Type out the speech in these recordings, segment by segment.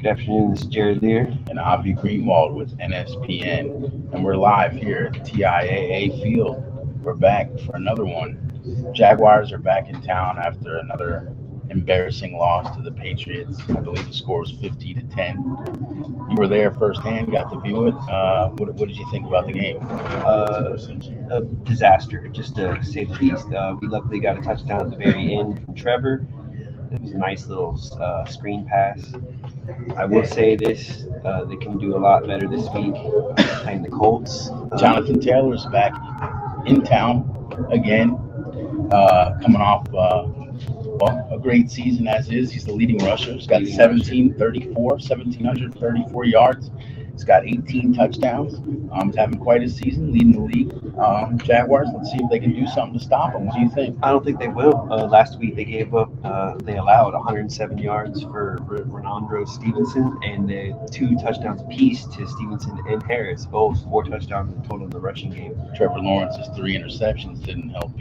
Good afternoon, this is Lere. And I'll be Greenwald with NSPN. And we're live here at TIAA Field. We're back for another one. Jaguars are back in town after another embarrassing loss to the Patriots. I believe the score was 50-10. You were there firsthand, got to view it. What did you think about the game? A disaster, just to say the least. We luckily got a touchdown at the very end from Trevor. It was a nice little screen pass. I will say this, they can do a lot better this week playing the Colts. Jonathan Taylor's back in town again, coming off a great season as is. He's the leading rusher. He's got 1,734 yards. He's got 18 touchdowns. He's having quite a season, leading the league. Jaguars, let's see if they can do something to stop him. What do you think? I don't think they will. Last week they allowed 107 yards for Renandro Stevenson and 2 touchdowns apiece to Stevenson and Harris, both 4 touchdowns in total in the rushing game. Trevor Lawrence's 3 interceptions didn't help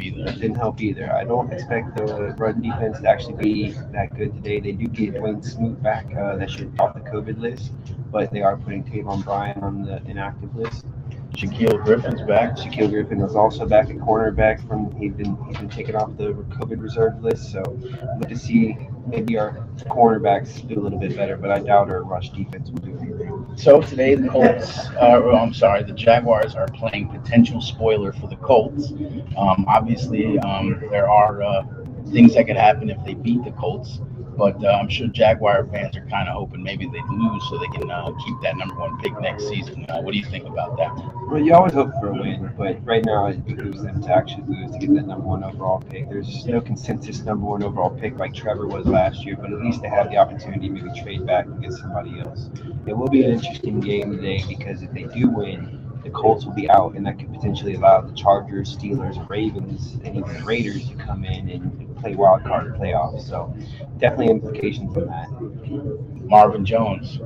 either. I don't expect the run defense to actually be that good today. They do get Dwayne Smoot back. That should off the COVID list, but they are putting Tavon Bryan on the inactive list. Shaquille Griffin's back. Shaquille Griffin is also back at cornerback. He's been taken off the COVID reserve list. So look to see maybe our cornerbacks do a little bit better, but I doubt our rush defense will do anything. So today the Jaguars are playing potential spoiler for the Colts. Obviously, there are things that could happen if they beat the Colts. But I'm sure Jaguar fans are kind of hoping maybe they lose so they can keep that number 1 pick next season. What do you think about that? Well, you always hope for a win, but right now it behooves them to actually lose to get that number 1 overall pick. There's no consensus number 1 overall pick like Trevor was last year, but at least they have the opportunity to maybe trade back and get somebody else. It will be an interesting game today because if they do win, the Colts will be out, and that could potentially allow the Chargers, Steelers, Ravens, and even Raiders to come in and play wild card playoffs. So definitely implications on that. Marvin Jones,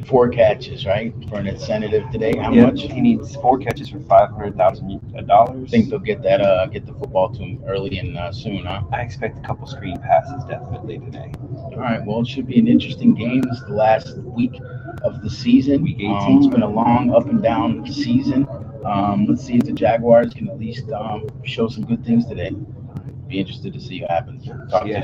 4 catches, right, for an incentive today. How much? He needs 4 catches for $500,000. Think they'll get the football to him early and soon, huh? I expect a couple screen passes definitely today. All right. Well, it should be an interesting game. It's the last week of the season. Week 18. It's been a long up and down season. Let's see if the Jaguars can at least show some good things today. Be interested to see what happens. Talk to you.